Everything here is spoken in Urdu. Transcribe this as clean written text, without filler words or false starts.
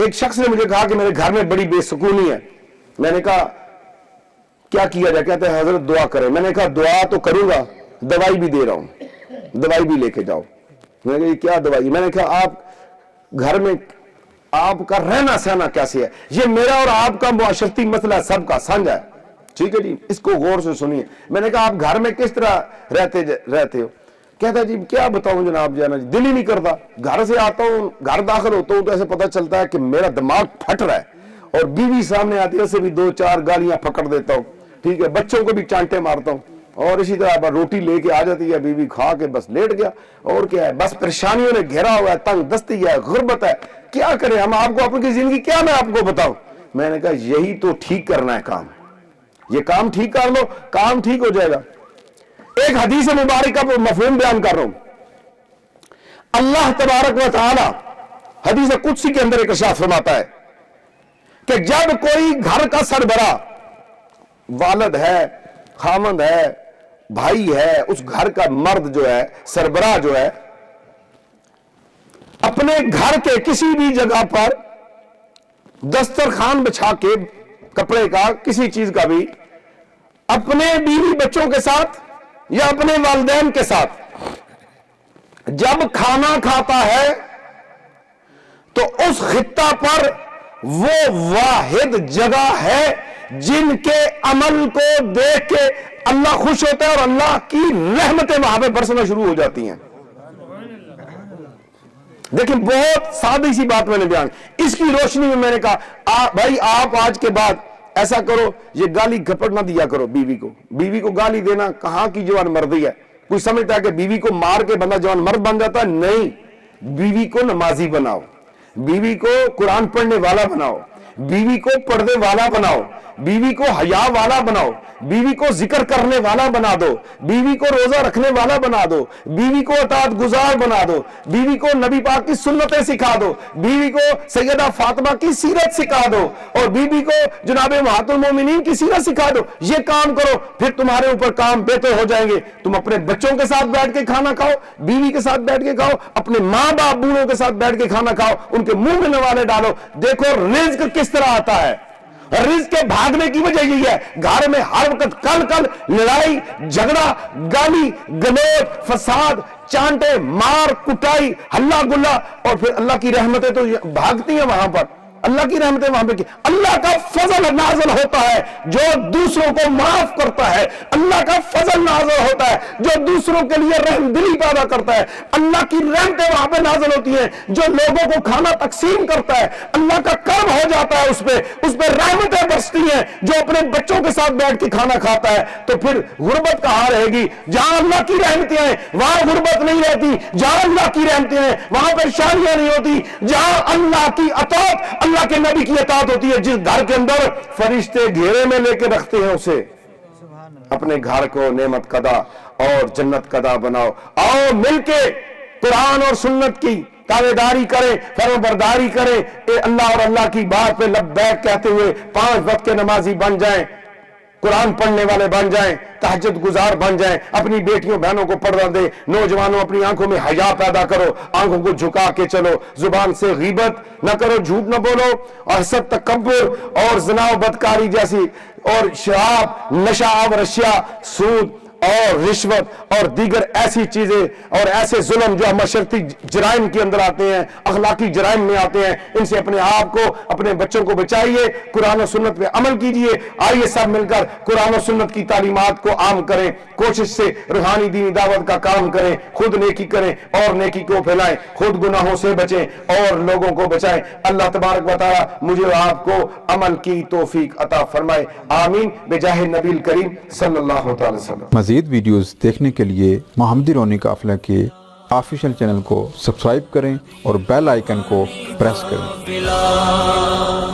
ایک شخص نے مجھے کہا کہ میرے گھر میں بڑی بے سکونی ہے. میں نے کہا کیا کیا جائے؟ کہتے ہیں حضرت دعا کریں. میں نے کہا دعا تو کروں گا, دوائی بھی دے رہا ہوں, دوائی بھی لے کے جاؤ. میں نے کہا یہ کیا دوائی؟ میں نے کہا آپ گھر میں آپ کا رہنا سہنا کیسے ہے؟ یہ میرا اور آپ کا معاشرتی مسئلہ سب کا سانجھا ہے, ٹھیک ہے جی, اس کو غور سے سنیے. میں نے کہا آپ گھر میں کس طرح رہتے ہو؟ کہتا جی کیا بتاؤں جناب جانا جی, دل ہی نہیں کرتا. گھر سے آتا ہوں, گھر داخل ہوتا ہوں تو ایسے پتہ چلتا ہے کہ میرا دماغ پھٹ رہا ہے, اور بیوی سامنے آتی ہے اسے بھی 2-4 گالیاں پکڑ دیتا ہوں, ٹھیک ہے, بچوں کو بھی چانٹے مارتا ہوں, اور اسی طرح روٹی لے کے آ جاتی ہے بیوی, کھا کے بس لیٹ گیا. اور کیا ہے, بس پریشانیوں نے گھیرا ہوا ہے, تنگ دستی ہے, غربت ہے, کیا کریں ہم آپ کو اپنی زندگی کیا میں آپ کو بتاؤں. میں نے کہا یہی تو ٹھیک کرنا ہے کام, یہ کام ٹھیک کر لو, کام ٹھیک ہو جائے گا. ایک حدیث مبارکہ پر مفہوم بیان کر رہا ہوں. اللہ تبارک و تعالی حدیث قدسی کے اندر ایک ارشاد فرماتا ہے کہ جب کوئی گھر کا سربراہ, والد ہے, خامند ہے, بھائی ہے, اس گھر کا مرد جو ہے, سربراہ جو ہے, اپنے گھر کے کسی بھی جگہ پر دسترخوان بچھا کے کپڑے کا کسی چیز کا بھی اپنے بیوی بچوں کے ساتھ یا اپنے والدین کے ساتھ جب کھانا کھاتا ہے تو اس خطہ پر وہ واحد جگہ ہے جن کے عمل کو دیکھ کے اللہ خوش ہوتا ہے اور اللہ کی رحمتیں وہاں پہ برسنا شروع ہو جاتی ہیں. دیکھیں بہت سادی سی بات میں نے بیان, اس کی روشنی میں نے کہا بھائی آپ آج کے بعد ایسا کرو, یہ گالی گھپٹ نہ دیا کرو بیوی کو. بیوی کو گالی دینا کہاں کی جوان مردی ہے؟ کوئی سمجھتا ہے کہ بیوی کو مار کے بندہ جوان مرد بن جاتا ہے؟ نہیں, بیوی کو نمازی بناؤ, بیوی کو قرآن پڑھنے والا بناؤ, بیوی کو پردے والا بناؤ, بیوی کو حیا والا بناؤ, بیوی کو ذکر کرنے والا بنا دو, بیوی کو روزہ رکھنے والا بنا دو, بیوی کو اطاعت گزار بنا دو, بیوی کو نبی پاک کی سنتیں سکھا دو, بیوی کو سیدہ فاطمہ کی سیرت سکھا دو, اور بیوی کو جناب امہات المومنین کی سیرت سکھا دو. یہ کام کرو, پھر تمہارے اوپر کام بہتر ہو جائیں گے. تم اپنے بچوں کے ساتھ بیٹھ کے کھانا کھاؤ, بیوی کے ساتھ بیٹھ کے کھاؤ, اپنے ماں باپ بوڑھوں کے ساتھ بیٹھ کے کھانا کھاؤ, ان کے منہ میں نوالے ڈالو. دیکھو رزق کس طرح آتا ہے. رزق کے بھاگنے کی وجہ یہی ہے, گھر میں ہر وقت کل لڑائی جھگڑا, گالی گلوچ, فساد, چانٹے مار کٹائی, ہلا گلا, اور پھر اللہ کی رحمتیں تو بھاگتی ہیں وہاں پر. اللہ کی رحمتیں وہاں پہ کی, اللہ کا فضل نازل ہوتا ہے جو دوسروں کو معاف کرتا ہے. اللہ کا فضل نازل ہوتا ہے جو دوسروں کے لیے رحم دلی پیدا کرتا ہے. اللہ کی رحمتیں وہاں پہ نازل ہوتی ہیں جو لوگوں کو کھانا تقسیم کرتا ہے. اللہ کا کرم ہو جاتا ہے, اس پہ رحمتیں برستی ہیں. جو اپنے بچوں کے ساتھ بیٹھ کے کھانا کھاتا ہے تو پھر غربت کہاں رہے گی؟ جہاں اللہ کی رحمتیں ہیں وہاں غربت نہیں رہتی, جہاں اللہ کی رحمتیں ہیں وہاں پریشانیاں نہیں ہوتی, جہاں اللہ کی اطاعت اللہ کے نبی کی اطاعت ہوتی ہے. جس گھر کے اندر فرشتے گھیرے میں لے کے رکھتے ہیں اسے اپنے گھر کو نعمت قدا اور جنت قدا بناؤ. آؤ مل کے قرآن اور سنت کی تابعداری کریں, فرمانبرداری کریں, اے اللہ اور اللہ کی بات پہ لبیک کہتے ہوئے 5 وقت کے نمازی بن جائیں, قرآن پڑھنے والے بن جائیں, تہجد گزار بن جائیں, اپنی بیٹیوں بہنوں کو پردہ دیں. نوجوانوں اپنی آنکھوں میں حیا پیدا کرو, آنکھوں کو جھکا کے چلو, زبان سے غیبت نہ کرو, جھوٹ نہ بولو, اور حسد تکبر اور زنا و بدکاری جیسی اور شراب نشہ آور اشیاء, سود اور رشوت اور دیگر ایسی چیزیں اور ایسے ظلم جو معاشرتی جرائم کے اندر آتے ہیں, اخلاقی جرائم میں آتے ہیں, ان سے اپنے آپ کو اپنے بچوں کو بچائیے. قرآن و سنت پہ عمل کیجئے. آئیے سب مل کر قرآن و سنت کی تعلیمات کو عام کریں, کوشش سے روحانی دینی دعوت کا کام کریں, خود نیکی کریں اور نیکی کو پھیلائیں, خود گناہوں سے بچیں اور لوگوں کو بچائیں. اللہ تبارک و تعالی مجھے اور آپ کو عمل کی توفیق عطا فرمائے, آمین, بجاہ نبی کریم صلی اللہ تعالی وسلم. مزید ویڈیوز دیکھنے کے لیے محمدی رونی قافلہ کے آفیشیل چینل کو سبسکرائب کریں اور بیل آئیکن کو پریس کریں.